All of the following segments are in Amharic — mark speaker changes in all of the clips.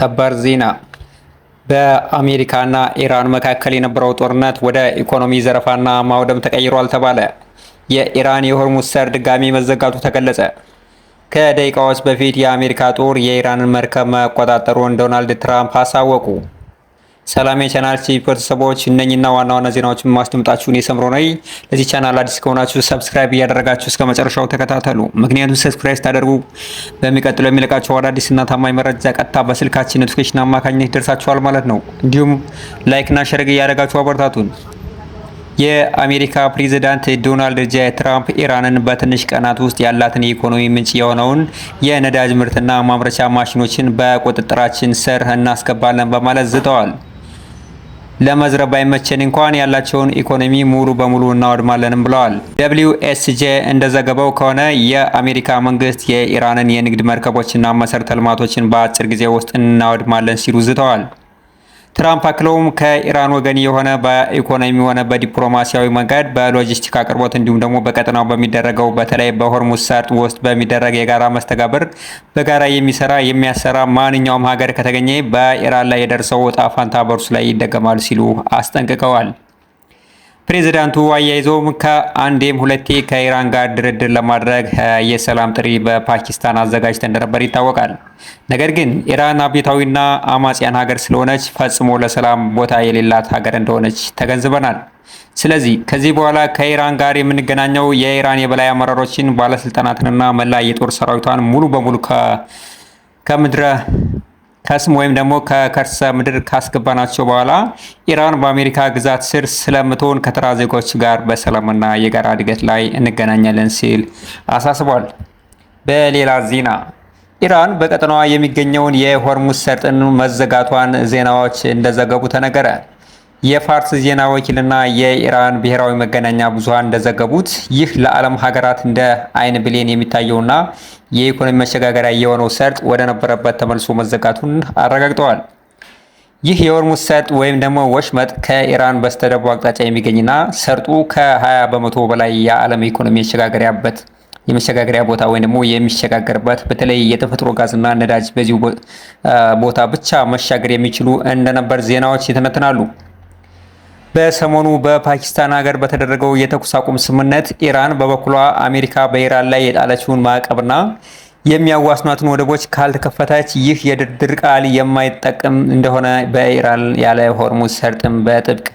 Speaker 1: ሰበር ዜና በአሜሪካና ኢራን መካከል የነበረው ጦርነት ወደ ኢኮኖሚ ዘረፋና ማውደም ተቀይሯል ተባለ። የኢራን የሆርሙዝ ሰርጥ ድጋሚ መዘጋቱ ተገለጸ። ከደቂቃዎች በፊት የአሜሪካ ጦር የኢራንን መርከብ መቆጣጠሩን ዶናልድ ትራምፕ አሳወቁ። ሰላም የቻናል ቤተሰቦች፣ እነኝና ዋና ዋና ዜናዎችን ማስደምጣችሁን የሰምሮ ነኝ። ለዚህ ቻናል አዲስ ከሆናችሁ ሰብስክራይብ እያደረጋችሁ እስከ መጨረሻው ተከታተሉ። ምክንያቱም ሰብስክራይብ ታደርጉ በሚቀጥለው የሚለቃቸው አዳዲስና ታማኝ መረጃ ቀጥታ በስልካችን ኖቲፊኬሽን አማካኝነት ይደርሳችኋል ማለት ነው። እንዲሁም ላይክና ሸር እያደረጋችሁ አበረታቱን። የአሜሪካ ፕሬዝዳንት ዶናልድ ጄ ትራምፕ ኢራንን በትንሽ ቀናት ውስጥ ያላትን የኢኮኖሚ ምንጭ የሆነውን የነዳጅ ምርትና ማምረቻ ማሽኖችን በቁጥጥራችን ስር እናስገባለን በማለት ዝተዋል። ለመዝረብ ባይመቸን እንኳን ያላቸውን ኢኮኖሚ ሙሉ በሙሉ እናወድማለንም ብለዋል። WSJ እንደዘገበው ከሆነ የአሜሪካ መንግስት የኢራንን የንግድ መርከቦችና መሰረተ ልማቶችን በአጭር ጊዜ ውስጥ እናወድማለን ሲሉ ዝተዋል። ትራምፕ አክለውም ከኢራን ወገን የሆነ በኢኮኖሚ ሆነ በዲፕሎማሲያዊ መንገድ በሎጂስቲክ አቅርቦት እንዲሁም ደግሞ በቀጠናው በሚደረገው በተለይ በሆርሙዝ ሰርጥ ውስጥ በሚደረግ የጋራ መስተጋብር በጋራ የሚያሰራ ማንኛውም ሀገር ከተገኘ በኢራን ላይ የደረሰው ዕጣ ፈንታ በእርሱ ላይ ይደገማል ሲሉ አስጠንቅቀዋል። ፕሬዝዳንቱ አያይዘውም ከአንዴም ሁለቴ ከኢራን ጋር ድርድር ለማድረግ የሰላም ጥሪ በፓኪስታን አዘጋጅተው እንደነበር ይታወቃል። ነገር ግን ኢራን አብዮታዊና አማጽያን ሀገር ስለሆነች ፈጽሞ ለሰላም ቦታ የሌላት ሀገር እንደሆነች ተገንዝበናል። ስለዚህ ከዚህ በኋላ ከኢራን ጋር የምንገናኘው የኢራን የበላይ አመራሮችን፣ ባለስልጣናትንና መላ የጦር ሰራዊቷን ሙሉ በሙሉ ከምድረ ከስም ወይም ደግሞ ከከርሰ ምድር ካስገባናቸው በኋላ ኢራን በአሜሪካ ግዛት ስር ስለምትሆን ከተራ ዜጎች ጋር በሰላምና የጋራ እድገት ላይ እንገናኛለን ሲል አሳስቧል። በሌላ ዜና ኢራን በቀጠናዋ የሚገኘውን የሆርሙዝ ሰርጥን መዘጋቷን ዜናዎች እንደዘገቡ ተነገረ። የፋርስ ዜና ወኪልና የኢራን ብሔራዊ መገናኛ ብዙሃን እንደዘገቡት ይህ ለዓለም ሀገራት እንደ አይን ብሌን የሚታየውና የኢኮኖሚ መሸጋገሪያ የሆነው ሰርጥ ወደ ነበረበት ተመልሶ መዘጋቱን አረጋግጠዋል። ይህ የሆርሙዝ ሰርጥ ወይም ደግሞ ወሽመጥ ከኢራን በስተደቡብ አቅጣጫ የሚገኝና ሰርጡ ከ20 በመቶ በላይ የዓለም ኢኮኖሚ የመሸጋገሪያ ቦታ ወይም ደግሞ የሚሸጋገርበት በተለይ የተፈጥሮ ጋዝና ነዳጅ በዚሁ ቦታ ብቻ መሻገር የሚችሉ እንደነበር ዜናዎች ይተነትናሉ። በሰሞኑ በፓኪስታን ሀገር በተደረገው የተኩስ አቁም ስምምነት ኢራን በበኩሏ አሜሪካ በኢራን ላይ የጣለችውን ማዕቀብና የሚያዋስኗትን ወደቦች ካልተከፈተች ይህ የድርድር ቃል የማይጠቅም እንደሆነ በኢራን ያለ ሆርሙዝ ሰርጥም በጥብቅ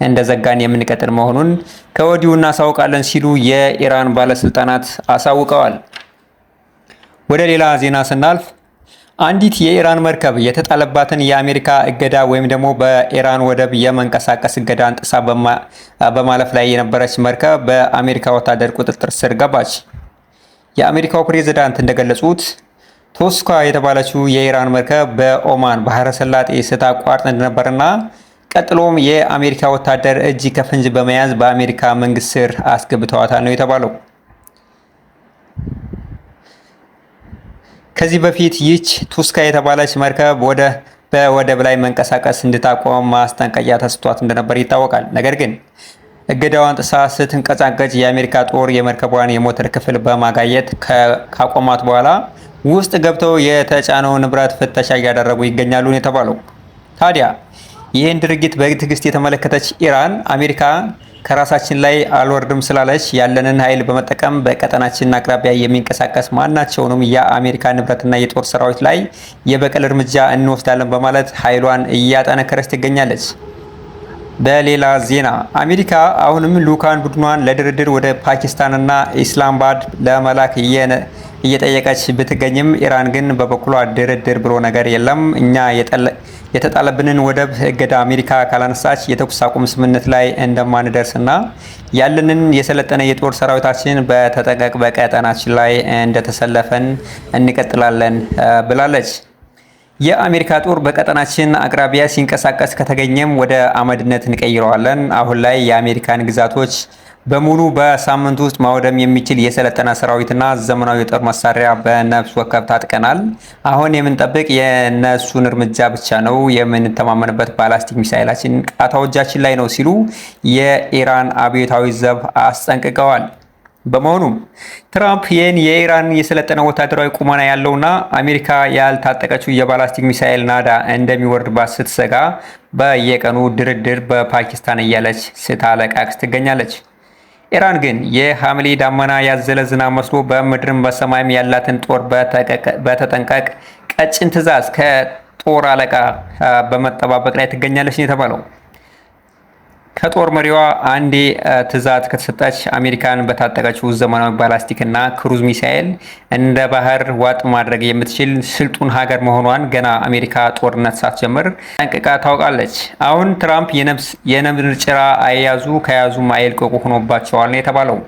Speaker 1: እንደዘጋን የምንቀጥል መሆኑን ከወዲሁ እናሳውቃለን ሲሉ የኢራን ባለስልጣናት አሳውቀዋል። ወደ ሌላ ዜና ስናልፍ አንዲት የኢራን መርከብ የተጣለባትን የአሜሪካ እገዳ ወይም ደግሞ በኢራን ወደብ የመንቀሳቀስ እገዳን ጥሳ በማለፍ ላይ የነበረች መርከብ በአሜሪካ ወታደር ቁጥጥር ስር ገባች። የአሜሪካው ፕሬዝዳንት እንደገለጹት ቶስካ የተባለችው የኢራን መርከብ በኦማን ባህረ ሰላጤ ስታቋርጥ እንደነበርና ቀጥሎም የአሜሪካ ወታደር እጅ ከፍንጅ በመያዝ በአሜሪካ መንግስት ስር አስገብተዋታል ነው የተባለው። ከዚህ በፊት ይህች ቱስካ የተባለች መርከብ በወደብ ላይ መንቀሳቀስ እንድታቆም ማስጠንቀቂያ ተሰጥቷት እንደነበር ይታወቃል። ነገር ግን እገዳዋን ጥሳ ስትንቀሳቀስ የአሜሪካ ጦር የመርከቧን የሞተር ክፍል በማጋየት ካቆማት በኋላ ውስጥ ገብተው የተጫነው ንብረት ፍተሻ እያደረጉ ይገኛሉ የተባለው። ታዲያ ይህን ድርጊት በትዕግስት የተመለከተች ኢራን አሜሪካ ከራሳችን ላይ አልወርድም ስላለች ያለንን ኃይል በመጠቀም በቀጠናችን አቅራቢያ የሚንቀሳቀስ ማናቸውንም የአሜሪካ ንብረትና የጦር ሰራዊት ላይ የበቀል እርምጃ እንወስዳለን በማለት ኃይሏን እያጠነከረች ትገኛለች። በሌላ ዜና አሜሪካ አሁንም ልኡካን ቡድኗን ለድርድር ወደ ፓኪስታንና ኢስላማባድ ለመላክ እየጠየቀች ብትገኝም ኢራን ግን በበኩሏ ድርድር ብሎ ነገር የለም፣ እኛ የተጣለብንን ወደብ እገዳ አሜሪካ ካላነሳች የተኩስ አቁም ስምምነት ላይ እንደማንደርስና ያለንን የሰለጠነ የጦር ሰራዊታችን በተጠንቀቅ በቀጠናችን ላይ እንደተሰለፈን እንቀጥላለን ብላለች። የአሜሪካ ጦር በቀጠናችን አቅራቢያ ሲንቀሳቀስ ከተገኘም ወደ አመድነት እንቀይረዋለን። አሁን ላይ የአሜሪካን ግዛቶች በሙሉ በሳምንት ውስጥ ማውደም የሚችል የሰለጠነ ሰራዊትና ዘመናዊ የጦር መሳሪያ በነፍስ ወከፍ ታጥቀናል። አሁን የምንጠብቅ የነሱን እርምጃ ብቻ ነው። የምንተማመንበት ባላስቲክ ሚሳኤላችን ቃታው እጃችን ላይ ነው ሲሉ የኢራን አብዮታዊ ዘብ አስጠንቅቀዋል። በመሆኑም ትራምፕ ይህን የኢራን የሰለጠነ ወታደራዊ ቁመና ያለውና አሜሪካ ያልታጠቀችው የባላስቲክ ሚሳኤል ናዳ እንደሚወርድባት ስትሰጋ በየቀኑ ድርድር በፓኪስታን እያለች ስታለቃቅስ ትገኛለች። ኢራን ግን የሐምሌ ዳመና ያዘለ ዝናብ መስሎ በምድርም በሰማይም ያላትን ጦር በተጠንቀቅ ቀጭን ትዕዛዝ ከጦር አለቃ በመጠባበቅ ላይ ትገኛለች የተባለው። ከጦር መሪዋ አንዴ ትዕዛዝ ከተሰጠች አሜሪካን በታጠቀችው ዘመናዊ ባላስቲክ እና ክሩዝ ሚሳኤል እንደ ባህር ዋጥ ማድረግ የምትችል ስልጡን ሀገር መሆኗን ገና አሜሪካ ጦርነት ሳትጀምር ጠንቅቃ ታውቃለች። አሁን ትራምፕ የነብር ጭራ አይያዙ ከያዙም አይልቀቁ ሆኖባቸዋል ነው የተባለው።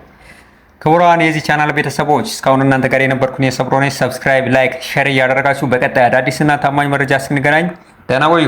Speaker 1: ክቡራን የዚህ ቻናል ቤተሰቦች እስካሁን እናንተ ጋር የነበርኩኝ የሰብሮ ነኝ። ሰብስክራይብ፣ ላይክ፣ ሼር እያደረጋችሁ በቀጣይ አዳዲስና ታማኝ መረጃ እስክንገናኝ ደህና ቆዩ።